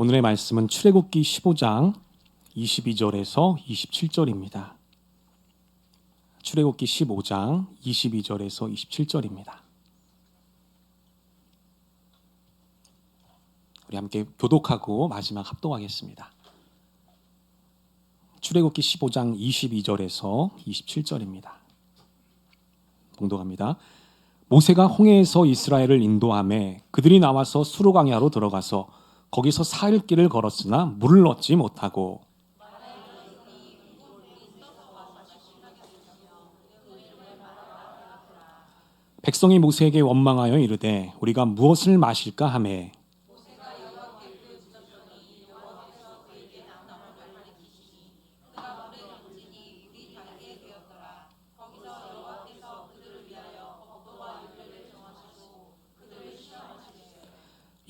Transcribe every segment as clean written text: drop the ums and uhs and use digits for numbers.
오늘의 말씀은 출애굽기 15장 22절에서 27절입니다. 출애굽기 15장 22절에서 27절입니다. 우리 함께 교독하고 마지막 합독하겠습니다. 출애굽기 15장 22절에서 27절입니다. 봉독합니다. 모세가 홍해에서 이스라엘을 인도하매 그들이 나와서 수르강야로 들어가서 거기서 4일 길을 걸었으나 물을 얻지 못하고 백성이 모세에게 원망하여 이르되 우리가 무엇을 마실까 하매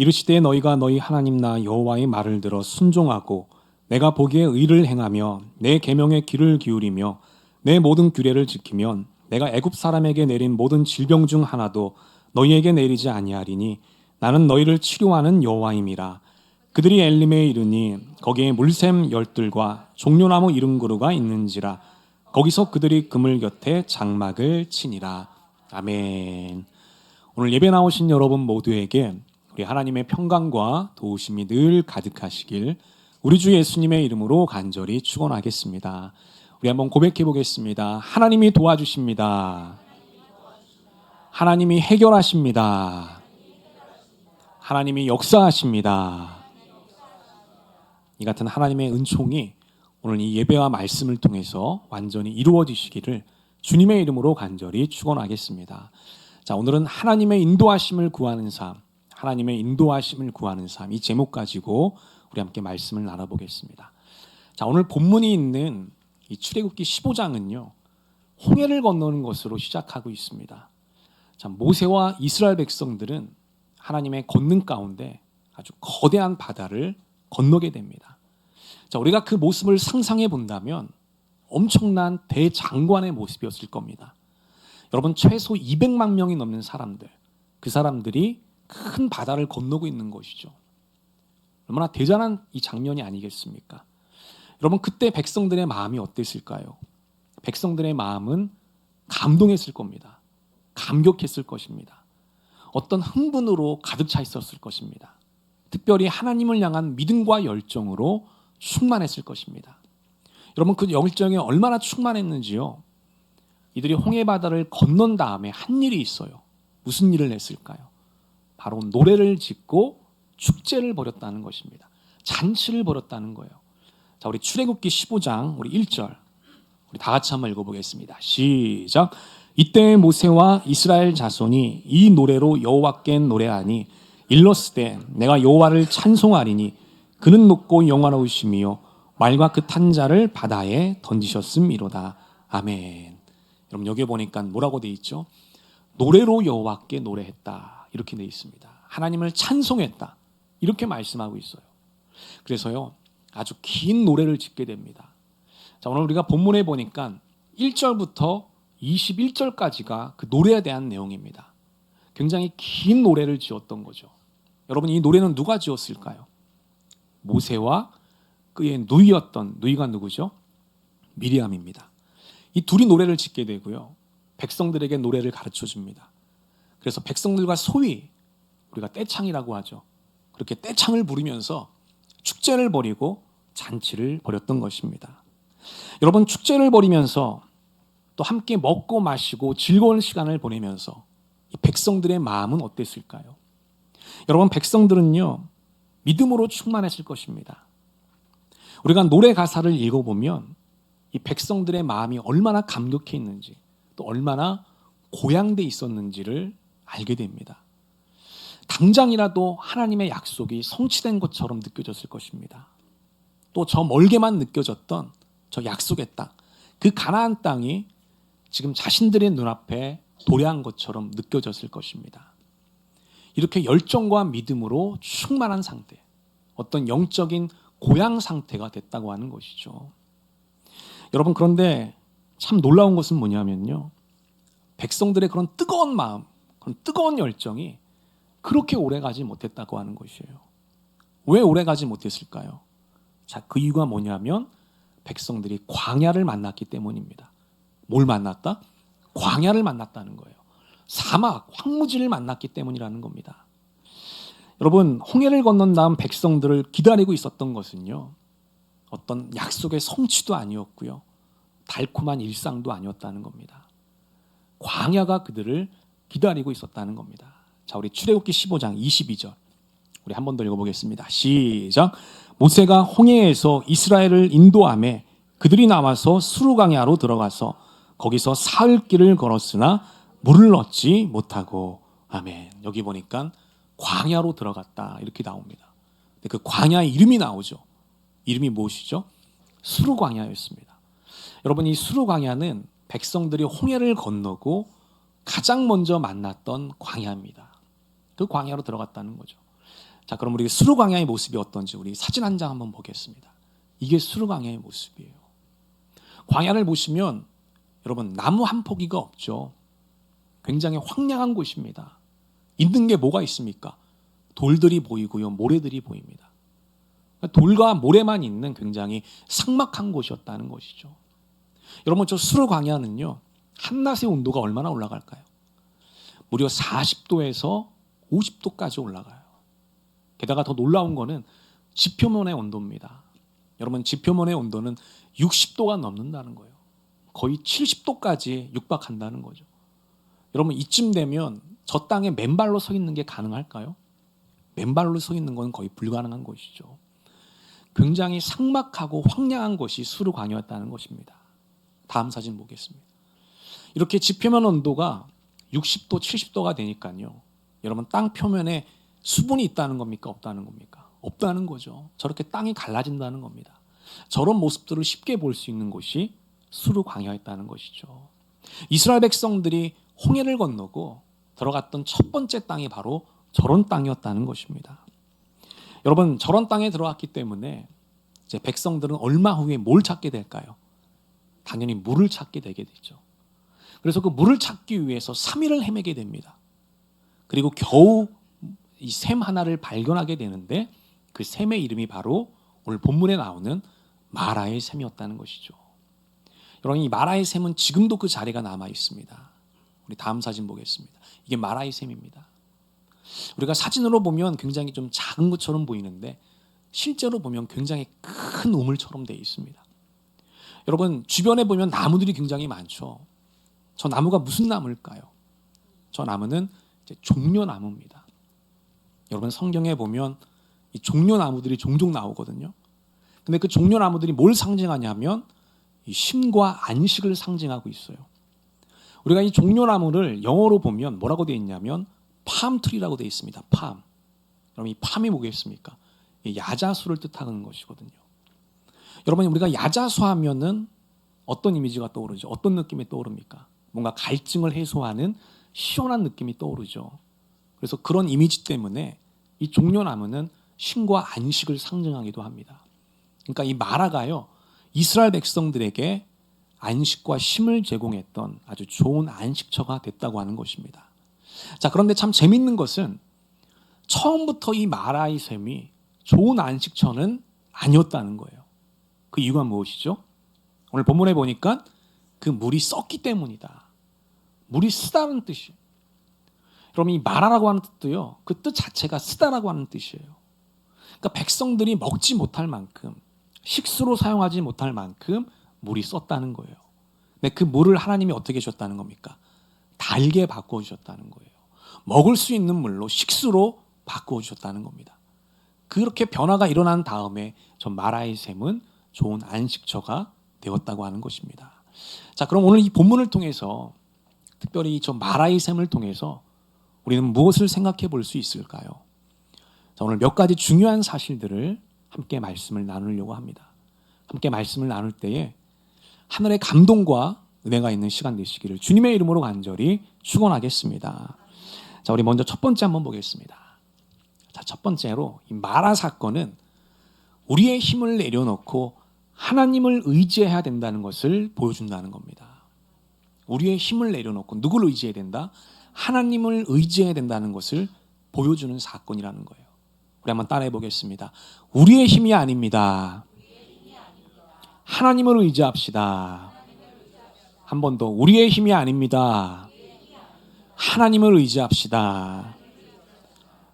이르시되 너희가 너희 하나님 나 여호와의 말을 들어 순종하고 내가 보기에 의를 행하며 내 계명에 귀를 기울이며 내 모든 규례를 지키면 내가 애굽 사람에게 내린 모든 질병 중 하나도 너희에게 내리지 아니하리니 나는 너희를 치료하는 여호와임이라. 그들이 엘림에 이르니 거기에 물샘 열들과 종려나무 이른 그루가 있는지라. 거기서 그들이 그물 곁에 장막을 치니라. 아멘. 오늘 예배 나오신 여러분 모두에게 우리 하나님의 평강과 도우심이 늘 가득하시길 우리 주 예수님의 이름으로 간절히 축원하겠습니다. 우리 한번 고백해 보겠습니다. 하나님이 도와주십니다. 하나님이 해결하십니다. 하나님이 역사하십니다. 이 같은 하나님의 은총이 오늘 이 예배와 말씀을 통해서 완전히 이루어지시기를 주님의 이름으로 간절히 축원하겠습니다. 자, 오늘은 하나님의 인도하심을 구하는 삶, 하나님의 인도하심을 구하는 삶, 이 제목 가지고 우리 함께 말씀을 나눠보겠습니다. 자, 오늘 본문이 있는 이 출애굽기 15장은요 홍해를 건너는 것으로 시작하고 있습니다. 자, 모세와 이스라엘 백성들은 하나님의 권능 가운데 아주 거대한 바다를 건너게 됩니다. 자, 우리가 그 모습을 상상해 본다면 엄청난 대장관의 모습이었을 겁니다. 여러분, 최소 200만 명이 넘는 사람들, 그 사람들이 큰 바다를 건너고 있는 것이죠. 얼마나 대단한 이 장면이 아니겠습니까? 여러분, 그때 백성들의 마음이 어땠을까요? 백성들의 마음은 감동했을 겁니다. 감격했을 것입니다. 어떤 흥분으로 가득 차 있었을 것입니다. 특별히 하나님을 향한 믿음과 열정으로 충만했을 것입니다. 여러분, 그 열정이 얼마나 충만했는지요? 이들이 홍해 바다를 건넌 다음에 한 일이 있어요. 무슨 일을 했을까요? 바로 노래를 짓고 축제를 벌였다는 것입니다. 잔치를 벌였다는 거예요. 자, 우리 출애굽기 15장 우리 1절 우리 다 같이 한번 읽어보겠습니다. 시작. 이때 모세와 이스라엘 자손이 이 노래로 여호와께 노래하니 일렀으되 내가 여호와를 찬송하리니 그는 높고 영화로우시며 말과 그 탄 자를 바다에 던지셨음이로다. 아멘. 여러분, 여기 보니까 뭐라고 돼 있죠? 노래로 여호와께 노래했다, 이렇게 돼 있습니다. 하나님을 찬송했다, 이렇게 말씀하고 있어요. 그래서요 아주 긴 노래를 짓게 됩니다. 자, 오늘 우리가 본문에 보니까 1절부터 21절까지가 그 노래에 대한 내용입니다. 굉장히 긴 노래를 지었던 거죠. 여러분, 이 노래는 누가 지었을까요? 모세와 그의 누이가 누구죠? 미리암입니다. 이 둘이 노래를 짓게 되고요, 백성들에게 노래를 가르쳐 줍니다. 그래서 백성들과 소위 우리가 떼창이라고 하죠. 그렇게 떼창을 부르면서 축제를 벌이고 잔치를 벌였던 것입니다. 여러분, 축제를 벌이면서 또 함께 먹고 마시고 즐거운 시간을 보내면서 이 백성들의 마음은 어땠을까요? 여러분, 백성들은요 믿음으로 충만했을 것입니다. 우리가 노래 가사를 읽어보면 이 백성들의 마음이 얼마나 감격해 있는지, 또 얼마나 고양돼 있었는지를 알게 됩니다. 당장이라도 하나님의 약속이 성취된 것처럼 느껴졌을 것입니다. 또 저 멀게만 느껴졌던 저 약속의 땅, 그 가나안 땅이 지금 자신들의 눈앞에 도래한 것처럼 느껴졌을 것입니다. 이렇게 열정과 믿음으로 충만한 상태, 어떤 영적인 고양 상태가 됐다고 하는 것이죠. 여러분, 그런데 참 놀라운 것은 뭐냐면요, 백성들의 그런 뜨거운 마음, 그런 뜨거운 열정이 그렇게 오래가지 못했다고 하는 것이에요. 왜 오래가지 못했을까요? 자, 그 이유가 뭐냐면 백성들이 광야를 만났기 때문입니다. 뭘 만났다? 광야를 만났다는 거예요. 사막, 황무지를 만났기 때문이라는 겁니다. 여러분, 홍해를 건넌 다음 백성들을 기다리고 있었던 것은요, 어떤 약속의 성취도 아니었고요, 달콤한 일상도 아니었다는 겁니다. 광야가 그들을 기다리고 있었다는 겁니다. 자, 우리 출애굽기 15장 22절 우리 한 번 더 읽어보겠습니다. 시작. 모세가 홍해에서 이스라엘을 인도하매 그들이 나와서 수르광야로 들어가서 거기서 사흘 길을 걸었으나 물을 얻지 못하고. 아멘. 여기 보니까 광야로 들어갔다 이렇게 나옵니다. 근데 그 광야의 이름이 나오죠. 이름이 무엇이죠? 수르광야였습니다. 여러분, 이 수르광야는 백성들이 홍해를 건너고 가장 먼저 만났던 광야입니다. 그 광야로 들어갔다는 거죠. 자, 그럼 우리 수르광야의 모습이 어떤지 우리 사진 한 장 한번 보겠습니다. 이게 수르광야의 모습이에요. 광야를 보시면 여러분, 나무 한 포기가 없죠. 굉장히 황량한 곳입니다. 있는 게 뭐가 있습니까? 돌들이 보이고요, 모래들이 보입니다. 돌과 모래만 있는 굉장히 삭막한 곳이었다는 것이죠. 여러분, 저 수르광야는요, 한낮의 온도가 얼마나 올라갈까요? 무려 40도에서 50도까지 올라가요. 게다가 더 놀라운 거는 지표면의 온도입니다. 여러분, 지표면의 온도는 60도가 넘는다는 거예요. 거의 70도까지 육박한다는 거죠. 여러분, 이쯤 되면 저 땅에 맨발로 서 있는 게 가능할까요? 맨발로 서 있는 건 거의 불가능한 것이죠. 굉장히 삭막하고 황량한 것이 수르광야였다는 것입니다. 다음 사진 보겠습니다. 이렇게 지표면 온도가 60도, 70도가 되니까요, 여러분, 땅 표면에 수분이 있다는 겁니까? 없다는 겁니까? 없다는 거죠. 저렇게 땅이 갈라진다는 겁니다. 저런 모습들을 쉽게 볼 수 있는 곳이 수르광야였다는 것이죠. 이스라엘 백성들이 홍해를 건너고 들어갔던 첫 번째 땅이 바로 저런 땅이었다는 것입니다. 여러분, 저런 땅에 들어갔기 때문에 이제 백성들은 얼마 후에 뭘 찾게 될까요? 당연히 물을 찾게 되게 되죠. 그래서 그 물을 찾기 위해서 3일을 헤매게 됩니다. 그리고 겨우 이 샘 하나를 발견하게 되는데 그 샘의 이름이 바로 오늘 본문에 나오는 마라의 샘이었다는 것이죠. 여러분, 이 마라의 샘은 지금도 그 자리가 남아 있습니다. 우리 다음 사진 보겠습니다. 이게 마라의 샘입니다. 우리가 사진으로 보면 굉장히 좀 작은 것처럼 보이는데 실제로 보면 굉장히 큰 우물처럼 되어 있습니다. 여러분, 주변에 보면 나무들이 굉장히 많죠. 저 나무가 무슨 나무일까요? 저 나무는 이제 종려나무입니다. 여러분, 성경에 보면 이 종려나무들이 종종 나오거든요. 근데 그 종려나무들이 뭘 상징하냐면 이 쉼과 안식을 상징하고 있어요. 우리가 이 종려나무를 영어로 보면 뭐라고 되어 있냐면 팜트리라고 되어 있습니다. 팜. 그럼 이 팜이 뭐겠습니까? 이 야자수를 뜻하는 것이거든요. 여러분, 우리가 야자수 하면은 어떤 이미지가 떠오르죠? 어떤 느낌이 떠오릅니까? 뭔가 갈증을 해소하는 시원한 느낌이 떠오르죠. 그래서 그런 이미지 때문에 이 종려나무는 쉼과 안식을 상징하기도 합니다. 그러니까 이 마라가요, 이스라엘 백성들에게 안식과 쉼을 제공했던 아주 좋은 안식처가 됐다고 하는 것입니다. 자, 그런데 참 재밌는 것은 처음부터 이 마라의 샘이 좋은 안식처는 아니었다는 거예요. 그 이유가 무엇이죠? 오늘 본문에 보니까 그 물이 썩기 때문이다. 물이 쓰다는 뜻이에요. 여러분, 이 마라라고 하는 뜻도요, 그 뜻 자체가 쓰다라고 하는 뜻이에요. 그러니까 백성들이 먹지 못할 만큼, 식수로 사용하지 못할 만큼 물이 썼다는 거예요. 근데 그 물을 하나님이 어떻게 주셨다는 겁니까? 달게 바꾸어 주셨다는 거예요. 먹을 수 있는 물로 식수로 바꾸어 주셨다는 겁니다. 그렇게 변화가 일어난 다음에 저 마라의 샘은 좋은 안식처가 되었다고 하는 것입니다. 자, 그럼 오늘 이 본문을 통해서 특별히 저 마라의 샘을 통해서 우리는 무엇을 생각해 볼 수 있을까요? 자, 오늘 몇 가지 중요한 사실들을 함께 말씀을 나누려고 합니다. 함께 말씀을 나눌 때에 하늘의 감동과 은혜가 있는 시간 되시기를 주님의 이름으로 간절히 축원하겠습니다. 자, 우리 먼저 첫 번째 한번 보겠습니다. 자, 첫 번째로 이 마라 사건은 우리의 힘을 내려놓고 하나님을 의지해야 된다는 것을 보여준다는 겁니다. 우리의 힘을 내려놓고 누구를 의지해야 된다? 하나님을 의지해야 된다는 것을 보여주는 사건이라는 거예요. 우리 한번 따라해 보겠습니다. 우리의 힘이 아닙니다. 하나님을 의지합시다. 한 번 더. 우리의 힘이 아닙니다. 하나님을 의지합시다.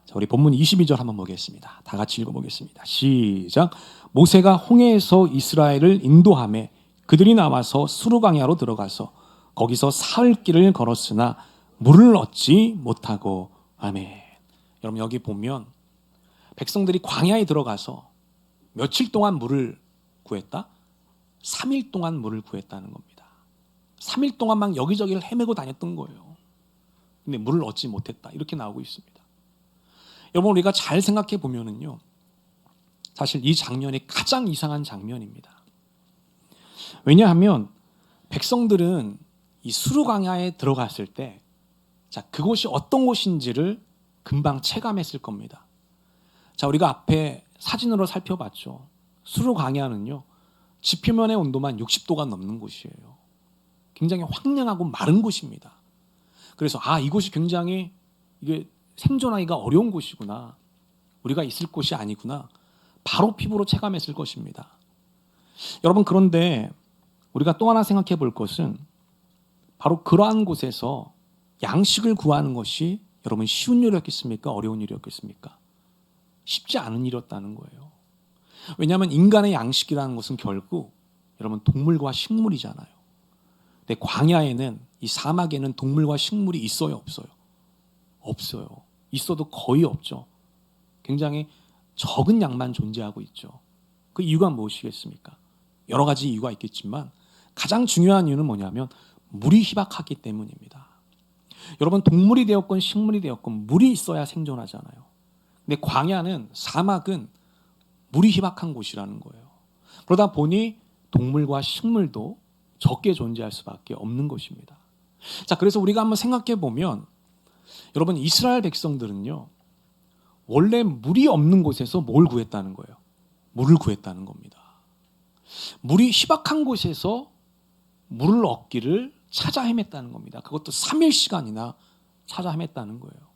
자, 우리 본문 22절 한번 보겠습니다. 다 같이 읽어보겠습니다. 시작. 모세가 홍해에서 이스라엘을 인도하매 그들이 나와서 수르 광야로 들어가서 거기서 사흘 길을 걸었으나 물을 얻지 못하고. 아멘. 여러분, 여기 보면 백성들이 광야에 들어가서 며칠 동안 물을 구했다? 3일 동안 물을 구했다는 겁니다. 3일 동안 막 여기저기를 헤매고 다녔던 거예요. 근데 물을 얻지 못했다, 이렇게 나오고 있습니다. 여러분, 우리가 잘 생각해 보면은요, 사실 이 장면이 가장 이상한 장면입니다. 왜냐하면 백성들은 이 수르 광야에 들어갔을 때, 자, 그곳이 어떤 곳인지를 금방 체감했을 겁니다. 자, 우리가 앞에 사진으로 살펴봤죠. 수르 광야는요, 지표면의 온도만 60도가 넘는 곳이에요. 굉장히 황량하고 마른 곳입니다. 그래서 이곳이 굉장히 이게 생존하기가 어려운 곳이구나, 우리가 있을 곳이 아니구나, 바로 피부로 체감했을 것입니다. 여러분, 그런데 우리가 또 하나 생각해 볼 것은 바로 그러한 곳에서 양식을 구하는 것이 여러분 쉬운 일이었겠습니까? 어려운 일이었겠습니까? 쉽지 않은 일이었다는 거예요. 왜냐하면 인간의 양식이라는 것은 결국 여러분 동물과 식물이잖아요. 근데 광야에는, 이 사막에는 동물과 식물이 있어요, 없어요? 없어요. 있어도 거의 없죠. 굉장히 적은 양만 존재하고 있죠. 그 이유가 무엇이겠습니까? 여러 가지 이유가 있겠지만 가장 중요한 이유는 뭐냐면 물이 희박하기 때문입니다. 여러분, 동물이 되었건 식물이 되었건 물이 있어야 생존하잖아요. 근데 광야는, 사막은 물이 희박한 곳이라는 거예요. 그러다 보니 동물과 식물도 적게 존재할 수밖에 없는 것입니다. 자, 그래서 우리가 한번 생각해 보면 여러분, 이스라엘 백성들은요, 원래 물이 없는 곳에서 뭘 구했다는 거예요? 물을 구했다는 겁니다. 물이 희박한 곳에서 물을 얻기를 찾아 헤맸다는 겁니다. 그것도 3일 시간이나 찾아 헤맸다는 거예요.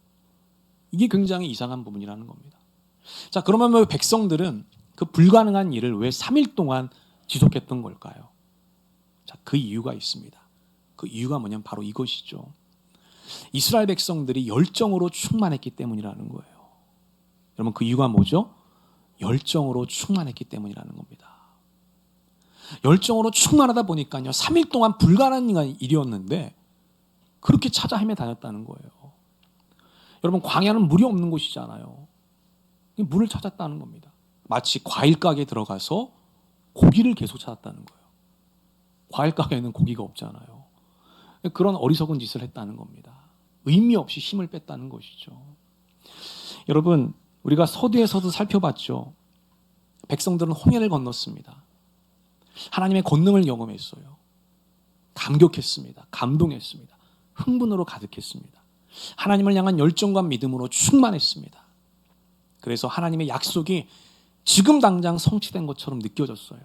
이게 굉장히 이상한 부분이라는 겁니다. 자, 그러면 왜 백성들은 그 불가능한 일을 왜 3일 동안 지속했던 걸까요? 자, 그 이유가 있습니다. 그 이유가 뭐냐면 바로 이것이죠. 이스라엘 백성들이 열정으로 충만했기 때문이라는 거예요. 여러분, 그 이유가 뭐죠? 열정으로 충만했기 때문이라는 겁니다. 열정으로 충만하다 보니까요, 3일 동안 불가능한 일이었는데 그렇게 찾아 헤매 다녔다는 거예요. 여러분, 광야는 물이 없는 곳이잖아요. 물을 찾았다는 겁니다. 마치 과일 가게에 들어가서 고기를 계속 찾았다는 거예요. 과일 가게에는 고기가 없잖아요. 그런 어리석은 짓을 했다는 겁니다. 의미 없이 힘을 뺐다는 것이죠. 여러분, 우리가 서두에서도 살펴봤죠. 백성들은 홍해를 건넜습니다. 하나님의 권능을 경험했어요. 감격했습니다. 감동했습니다. 흥분으로 가득했습니다. 하나님을 향한 열정과 믿음으로 충만했습니다. 그래서 하나님의 약속이 지금 당장 성취된 것처럼 느껴졌어요.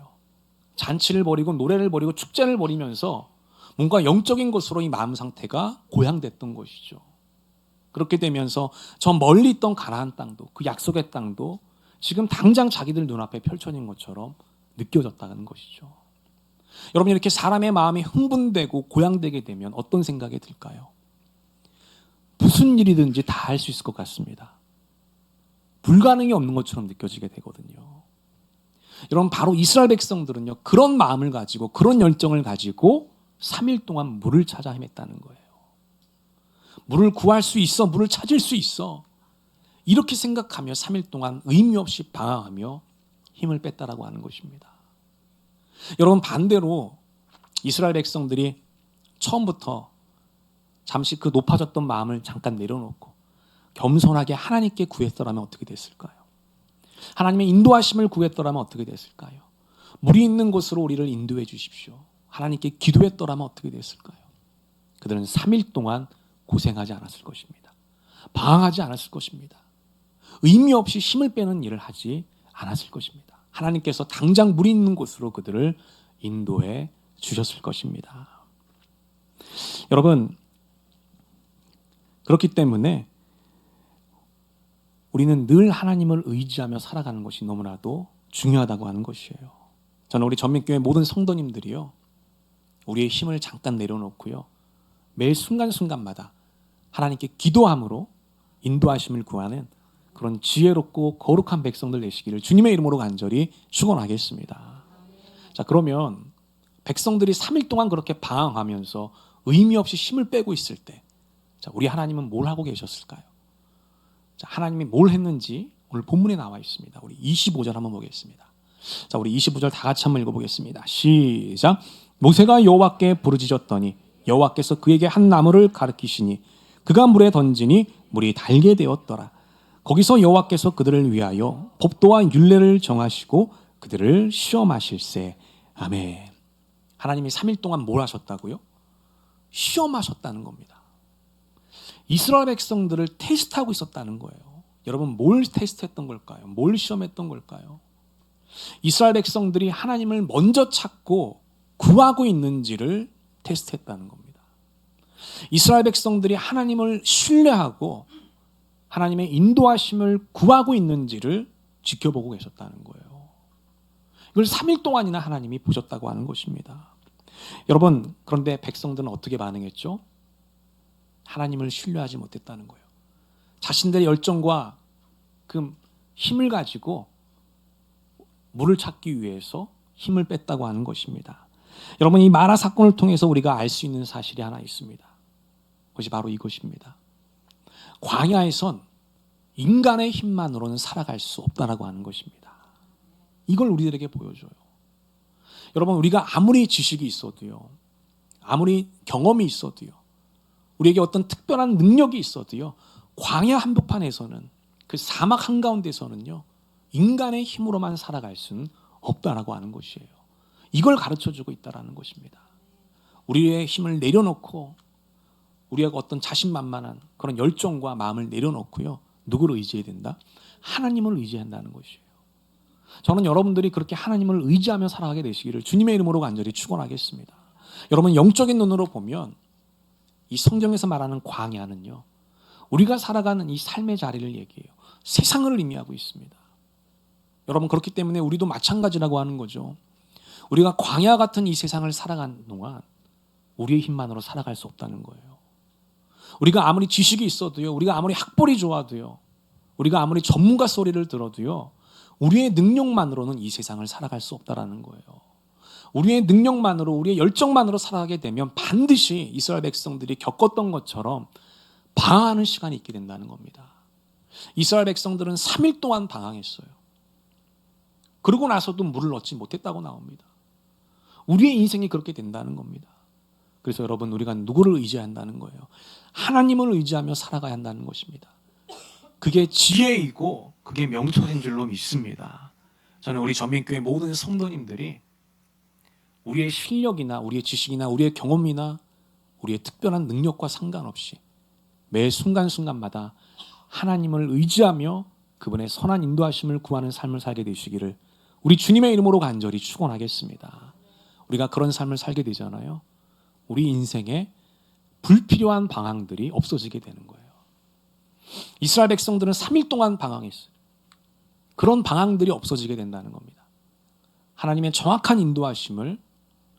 잔치를 벌이고 노래를 벌이고 축제를 벌이면서 뭔가 영적인 것으로 이 마음 상태가 고양됐던 것이죠. 그렇게 되면서 저 멀리 있던 가나안 땅도, 그 약속의 땅도 지금 당장 자기들 눈앞에 펼쳐진 것처럼 느껴졌다는 것이죠. 여러분, 이렇게 사람의 마음이 흥분되고 고양되게 되면 어떤 생각이 들까요? 무슨 일이든지 다 할 수 있을 것 같습니다. 불가능이 없는 것처럼 느껴지게 되거든요. 여러분, 바로 이스라엘 백성들은요, 그런 마음을 가지고, 그런 열정을 가지고 3일 동안 물을 찾아 헤맸다는 거예요. 물을 구할 수 있어, 물을 찾을 수 있어, 이렇게 생각하며 3일 동안 의미 없이 방황하며 힘을 뺐다라고 하는 것입니다. 여러분, 반대로 이스라엘 백성들이 처음부터 잠시 그 높아졌던 마음을 잠깐 내려놓고 겸손하게 하나님께 구했더라면 어떻게 됐을까요? 하나님의 인도하심을 구했더라면 어떻게 됐을까요? 물이 있는 곳으로 우리를 인도해 주십시오, 하나님께 기도했더라면 어떻게 됐을까요? 그들은 3일 동안 고생하지 않았을 것입니다. 방황하지 않았을 것입니다. 의미 없이 힘을 빼는 일을 하지 않았을 것입니다. 하나님께서 당장 물이 있는 곳으로 그들을 인도해 주셨을 것입니다. 여러분, 그렇기 때문에 우리는 늘 하나님을 의지하며 살아가는 것이 너무나도 중요하다고 하는 것이에요. 저는 우리 전민교회 모든 성도님들이요, 우리의 힘을 잠깐 내려놓고요, 매 순간순간마다 하나님께 기도함으로 인도하심을 구하는 그런 지혜롭고 거룩한 백성들 되시기를 주님의 이름으로 간절히 축원하겠습니다. 자, 그러면 백성들이 3일 동안 그렇게 방황하면서 의미 없이 힘을 빼고 있을 때, 자, 우리 하나님은 뭘 하고 계셨을까요? 자, 하나님이 뭘 했는지 오늘 본문에 나와 있습니다. 우리 25절 한번 보겠습니다. 자, 우리 25절 다 같이 한번 읽어보겠습니다. 시작. 모세가 여호와께 부르짖었더니 여호와께서 그에게 한 나무를 가르치시니 그가 물에 던지니 물이 달게 되었더라. 거기서 여호와께서 그들을 위하여 법도와 율례를 정하시고 그들을 시험하실세. 아멘. 하나님이 3일 동안 뭘 하셨다고요? 시험하셨다는 겁니다. 이스라엘 백성들을 테스트하고 있었다는 거예요. 여러분, 뭘 테스트했던 걸까요? 뭘 시험했던 걸까요? 이스라엘 백성들이 하나님을 먼저 찾고 구하고 있는지를 테스트했다는 겁니다. 이스라엘 백성들이 하나님을 신뢰하고 하나님의 인도하심을 구하고 있는지를 지켜보고 계셨다는 거예요. 이걸 3일 동안이나 하나님이 보셨다고 하는 것입니다. 여러분, 그런데 백성들은 어떻게 반응했죠? 하나님을 신뢰하지 못했다는 거예요. 자신들의 열정과 그 힘을 가지고 물을 찾기 위해서 힘을 뺐다고 하는 것입니다. 여러분, 이 마라 사건을 통해서 우리가 알 수 있는 사실이 하나 있습니다. 그것이 바로 이것입니다. 광야에선 인간의 힘만으로는 살아갈 수 없다라고 하는 것입니다. 이걸 우리들에게 보여줘요. 여러분, 우리가 아무리 지식이 있어도요, 아무리 경험이 있어도요, 우리에게 어떤 특별한 능력이 있어도요, 광야 한복판에서는, 그 사막 한가운데서는요, 인간의 힘으로만 살아갈 수는 없다라고 하는 것이에요. 이걸 가르쳐주고 있다라는 것입니다. 우리의 힘을 내려놓고 우리가 어떤 자신만만한 그런 열정과 마음을 내려놓고요, 누구를 의지해야 된다? 하나님을 의지한다는 것이에요. 저는 여러분들이 그렇게 하나님을 의지하며 살아가게 되시기를 주님의 이름으로 간절히 축원하겠습니다. 여러분, 영적인 눈으로 보면 이 성경에서 말하는 광야는요, 우리가 살아가는 이 삶의 자리를 얘기해요. 세상을 의미하고 있습니다. 여러분, 그렇기 때문에 우리도 마찬가지라고 하는 거죠. 우리가 광야 같은 이 세상을 살아가는 동안 우리의 힘만으로 살아갈 수 없다는 거예요. 우리가 아무리 지식이 있어도요, 우리가 아무리 학벌이 좋아도요, 우리가 아무리 전문가 소리를 들어도요, 우리의 능력만으로는 이 세상을 살아갈 수 없다라는 거예요. 우리의 능력만으로, 우리의 열정만으로 살아가게 되면 반드시 이스라엘 백성들이 겪었던 것처럼 방황하는 시간이 있게 된다는 겁니다. 이스라엘 백성들은 3일 동안 방황했어요. 그러고 나서도 물을 얻지 못했다고 나옵니다. 우리의 인생이 그렇게 된다는 겁니다. 그래서 여러분, 우리가 누구를 의지해야 한다는 거예요? 하나님을 의지하며 살아가야 한다는 것입니다. 그게 지혜이고 그게 명철인 줄로 믿습니다. 저는 우리 전민교회 모든 성도님들이 우리의 실력이나 우리의 지식이나 우리의 경험이나 우리의 특별한 능력과 상관없이 매 순간순간마다 하나님을 의지하며 그분의 선한 인도하심을 구하는 삶을 살게 되시기를 우리 주님의 이름으로 간절히 축원하겠습니다. 우리가 그런 삶을 살게 되잖아요. 우리 인생에 불필요한 방황들이 없어지게 되는 거예요. 이스라엘 백성들은 3일 동안 방황했어요. 그런 방황들이 없어지게 된다는 겁니다. 하나님의 정확한 인도하심을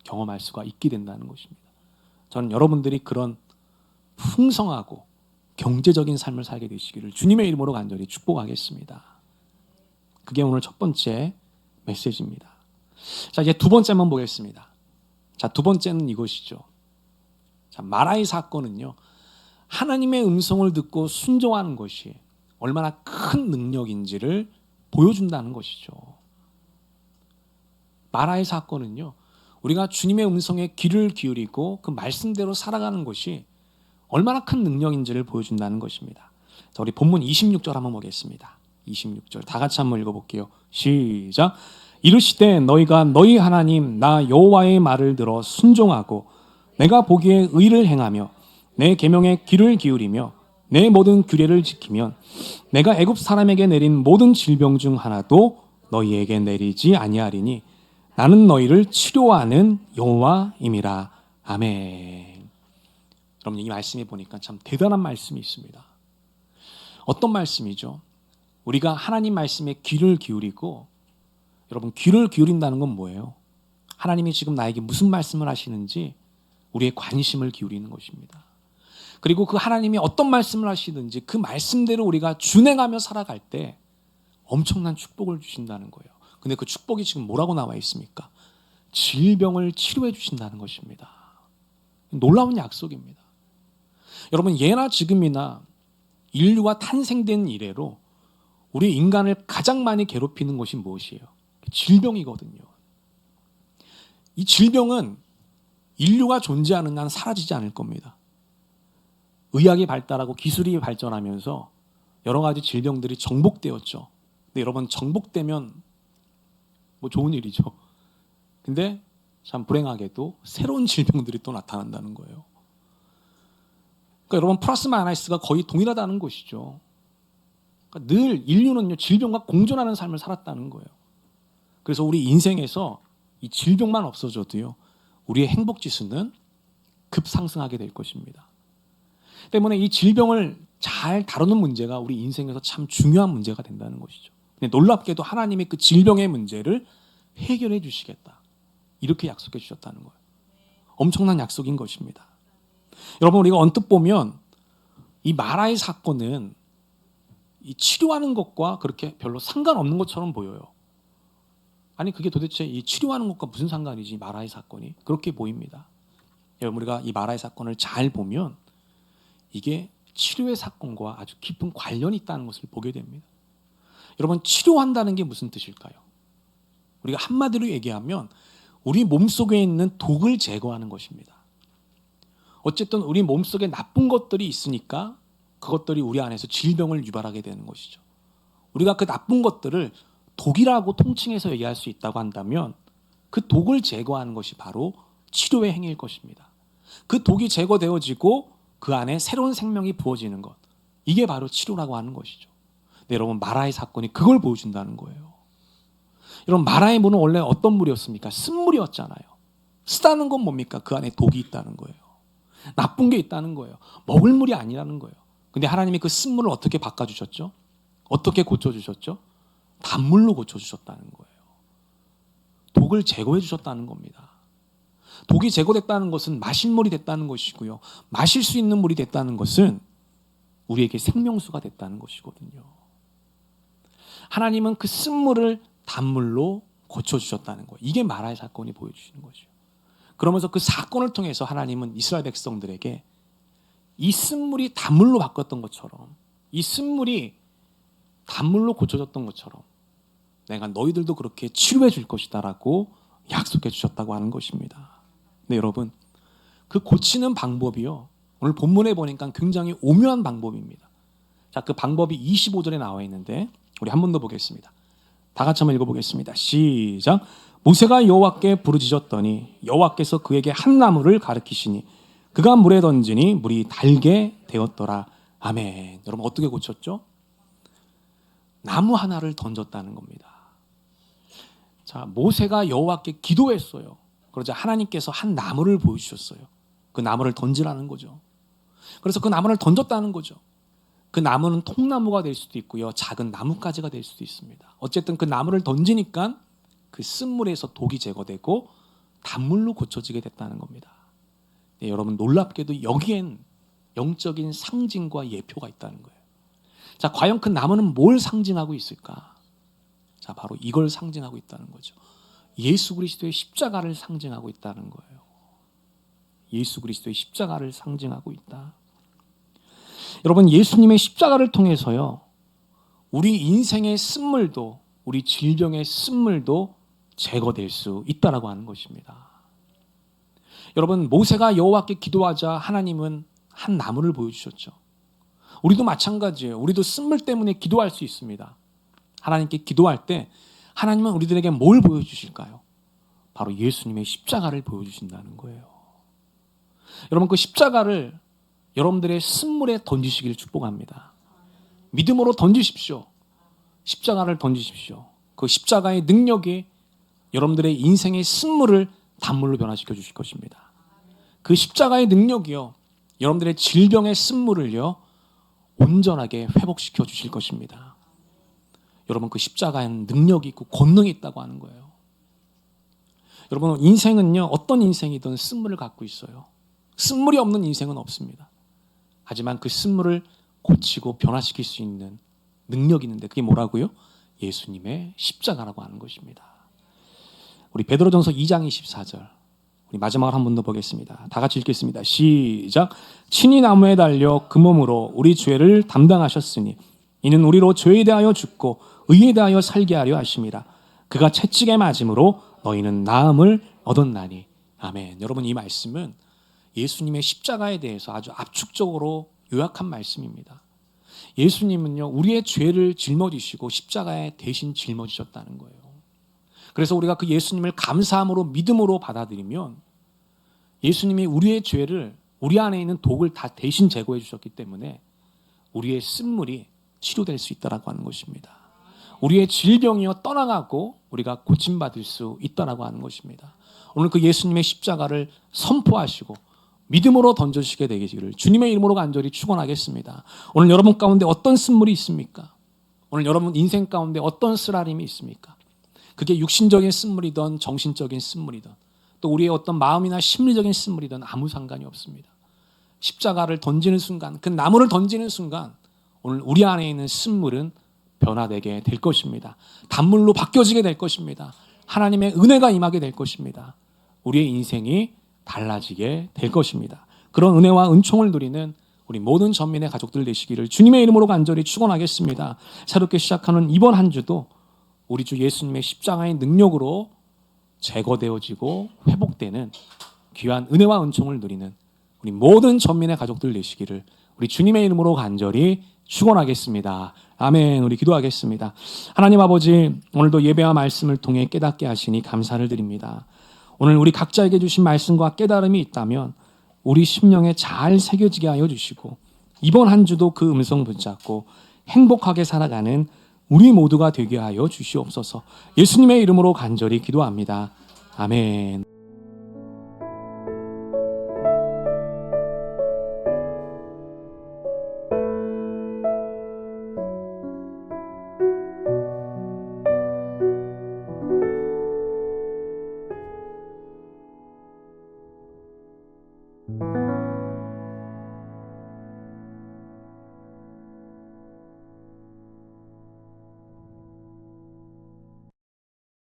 경험할 수가 있게 된다는 것입니다. 저는 여러분들이 그런 풍성하고 경제적인 삶을 살게 되시기를 주님의 이름으로 간절히 축복하겠습니다. 그게 오늘 첫 번째 메시지입니다. 자, 이제 두 번째 한번 보겠습니다. 자, 두 번째는 이것이죠. 자, 마라의 사건은요, 하나님의 음성을 듣고 순종하는 것이 얼마나 큰 능력인지를 보여준다는 것이죠. 마라의 사건은요, 우리가 주님의 음성에 귀를 기울이고 그 말씀대로 살아가는 것이 얼마나 큰 능력인지를 보여준다는 것입니다. 자, 우리 본문 26절 한번 보겠습니다. 26절 다 같이 한번 읽어볼게요. 시작. 이르시되 너희가 너희 하나님 나 여호와의 말을 들어 순종하고 내가 보기에 의를 행하며 내 계명에 귀를 기울이며 내 모든 규례를 지키면 내가 애굽 사람에게 내린 모든 질병 중 하나도 너희에게 내리지 아니하리니 나는 너희를 치료하는 여호와임이라. 아멘. 여러분, 이 말씀에 보니까 참 대단한 말씀이 있습니다. 어떤 말씀이죠? 우리가 하나님 말씀에 귀를 기울이고, 여러분 귀를 기울인다는 건 뭐예요? 하나님이 지금 나에게 무슨 말씀을 하시는지 우리의 관심을 기울이는 것입니다. 그리고 그 하나님이 어떤 말씀을 하시든지 그 말씀대로 우리가 준행하며 살아갈 때 엄청난 축복을 주신다는 거예요. 근데 그 축복이 지금 뭐라고 나와 있습니까? 질병을 치료해 주신다는 것입니다. 놀라운 약속입니다. 여러분, 예나 지금이나 인류가 탄생된 이래로 우리 인간을 가장 많이 괴롭히는 것이 무엇이에요? 질병이거든요. 이 질병은 인류가 존재하는 한 사라지지 않을 겁니다. 의학이 발달하고 기술이 발전하면서 여러 가지 질병들이 정복되었죠. 근데 여러분, 정복되면 뭐 좋은 일이죠. 근데 참 불행하게도 새로운 질병들이 또 나타난다는 거예요. 그러니까 여러분, 플러스 마이너스가 거의 동일하다는 것이죠. 그러니까 늘 인류는요, 질병과 공존하는 삶을 살았다는 거예요. 그래서 우리 인생에서 이 질병만 없어져도요, 우리의 행복 지수는 급상승하게 될 것입니다. 때문에 이 질병을 잘 다루는 문제가 우리 인생에서 참 중요한 문제가 된다는 것이죠. 근데 놀랍게도 하나님이 그 질병의 문제를 해결해 주시겠다, 이렇게 약속해 주셨다는 거예요. 엄청난 약속인 것입니다. 여러분, 우리가 언뜻 보면 이 마라의 사건은 이 치료하는 것과 그렇게 별로 상관없는 것처럼 보여요. 아니, 그게 도대체 이 치료하는 것과 무슨 상관이지, 마라의 사건이? 그렇게 보입니다. 여러분, 우리가 이 마라의 사건을 잘 보면 이게 치료의 사건과 아주 깊은 관련이 있다는 것을 보게 됩니다. 여러분, 치료한다는 게 무슨 뜻일까요? 우리가 한마디로 얘기하면 우리 몸속에 있는 독을 제거하는 것입니다. 어쨌든 우리 몸속에 나쁜 것들이 있으니까 그것들이 우리 안에서 질병을 유발하게 되는 것이죠. 우리가 그 나쁜 것들을 독이라고 통칭해서 얘기할 수 있다고 한다면 그 독을 제거하는 것이 바로 치료의 행위일 것입니다. 그 독이 제거되어지고 그 안에 새로운 생명이 부어지는 것, 이게 바로 치료라고 하는 것이죠. 네, 여러분, 마라의 사건이 그걸 보여준다는 거예요. 여러분, 마라의 물은 원래 어떤 물이었습니까? 쓴물이었잖아요. 쓰다는 건 뭡니까? 그 안에 독이 있다는 거예요. 나쁜 게 있다는 거예요. 먹을 물이 아니라는 거예요. 근데 하나님이 그 쓴물을 어떻게 바꿔주셨죠? 어떻게 고쳐주셨죠? 단물로 고쳐주셨다는 거예요. 독을 제거해 주셨다는 겁니다. 독이 제거됐다는 것은 마실 물이 됐다는 것이고요, 마실 수 있는 물이 됐다는 것은 우리에게 생명수가 됐다는 것이거든요. 하나님은 그 쓴물을 단물로 고쳐주셨다는 거예요. 이게 마라의 사건이 보여주시는 거죠. 그러면서 그 사건을 통해서 하나님은 이스라엘 백성들에게 이 쓴물이 단물로 바뀌었던 것처럼, 이 쓴물이 단물로 고쳐졌던 것처럼 내가 너희들도 그렇게 치료해 줄 것이다 라고 약속해 주셨다고 하는 것입니다. 네, 여러분, 그 고치는 방법이요, 오늘 본문에 보니까 굉장히 오묘한 방법입니다. 자, 그 방법이 25절에 나와 있는데 우리 한 번 더 보겠습니다. 다 같이 한번 읽어보겠습니다. 시작. 모세가 여호와께 부르짖었더니 여호와께서 그에게 한 나무를 가르치시니 그가 물에 던지니 물이 달게 되었더라. 아멘. 여러분, 어떻게 고쳤죠? 나무 하나를 던졌다는 겁니다. 자, 모세가 여호와께 기도했어요. 그러자 하나님께서 한 나무를 보여주셨어요. 그 나무를 던지라는 거죠. 그래서 그 나무를 던졌다는 거죠. 그 나무는 통나무가 될 수도 있고요, 작은 나뭇가지가 될 수도 있습니다. 어쨌든 그 나무를 던지니까 그 쓴물에서 독이 제거되고 단물로 고쳐지게 됐다는 겁니다. 네, 여러분, 놀랍게도 여기엔 영적인 상징과 예표가 있다는 거예요. 자, 과연 그 나무는 뭘 상징하고 있을까? 자, 바로 이걸 상징하고 있다는 거죠. 예수 그리스도의 십자가를 상징하고 있다는 거예요. 예수 그리스도의 십자가를 상징하고 있다. 여러분, 예수님의 십자가를 통해서요, 우리 인생의 쓴물도, 우리 질병의 쓴물도 제거될 수 있다라고 하는 것입니다. 여러분, 모세가 여호와께 기도하자 하나님은 한 나무를 보여주셨죠. 우리도 마찬가지예요. 우리도 쓴물 때문에 기도할 수 있습니다. 하나님께 기도할 때 하나님은 우리들에게 뭘 보여주실까요? 바로 예수님의 십자가를 보여주신다는 거예요. 여러분, 그 십자가를 여러분들의 쓴물에 던지시기를 축복합니다. 믿음으로 던지십시오. 십자가를 던지십시오. 그 십자가의 능력이 여러분들의 인생의 쓴물을 단물로 변화시켜 주실 것입니다. 그 십자가의 능력이요, 여러분들의 질병의 쓴물을요 온전하게 회복시켜 주실 것입니다. 여러분, 그 십자가에는 능력이 있고 권능이 있다고 하는 거예요. 여러분, 인생은요, 어떤 인생이든 쓴물을 갖고 있어요. 쓴물이 없는 인생은 없습니다. 하지만 그 쓴물을 고치고 변화시킬 수 있는 능력이 있는데 그게 뭐라고요? 예수님의 십자가라고 하는 것입니다. 우리 베드로전서 2장 24절, 우리 마지막으로 한 번 더 보겠습니다. 다 같이 읽겠습니다. 시작. 친히 나무에 달려 그 몸으로 우리 죄를 담당하셨으니 이는 우리로 죄에 대하여 죽고 의에 대하여 살게 하려 하심이라. 그가 채찍에 맞음으로 너희는 나음을 얻었나니. 아멘. 여러분, 이 말씀은 예수님의 십자가에 대해서 아주 압축적으로 요약한 말씀입니다. 예수님은요, 우리의 죄를 짊어지시고 십자가에 대신 짊어지셨다는 거예요. 그래서 우리가 그 예수님을 감사함으로 믿음으로 받아들이면 예수님이 우리의 죄를, 우리 안에 있는 독을 다 대신 제거해 주셨기 때문에 우리의 쓴물이 치료될 수 있다라고 하는 것입니다. 우리의 질병이요 떠나가고 우리가 고침받을 수 있다라고 하는 것입니다. 오늘 그 예수님의 십자가를 선포하시고 믿음으로 던져주시게 되기를 주님의 이름으로 간절히 축원하겠습니다. 오늘 여러분 가운데 어떤 쓴물이 있습니까? 오늘 여러분 인생 가운데 어떤 쓰라림이 있습니까? 그게 육신적인 쓴물이든 정신적인 쓴물이든 또 우리의 어떤 마음이나 심리적인 쓴물이든 아무 상관이 없습니다. 십자가를 던지는 순간, 그 나무를 던지는 순간 오늘 우리 안에 있는 쓴물은 변화되게 될 것입니다. 단물로 바뀌어지게 될 것입니다. 하나님의 은혜가 임하게 될 것입니다. 우리의 인생이 달라지게 될 것입니다. 그런 은혜와 은총을 누리는 우리 모든 전민의 가족들 되시기를 주님의 이름으로 간절히 축원하겠습니다. 새롭게 시작하는 이번 한 주도 우리 주 예수님의 십자가의 능력으로 제거되어지고 회복되는 귀한 은혜와 은총을 누리는 우리 모든 전민의 가족들 되시기를 우리 주님의 이름으로 간절히 축원하겠습니다. 아멘. 우리 기도하겠습니다. 하나님 아버지, 오늘도 예배와 말씀을 통해 깨닫게 하시니 감사를 드립니다. 오늘 우리 각자에게 주신 말씀과 깨달음이 있다면 우리 심령에 잘 새겨지게 하여 주시고 이번 한 주도 그 음성 붙잡고 행복하게 살아가는 우리 모두가 되게 하여 주시옵소서. 예수님의 이름으로 간절히 기도합니다. 아멘.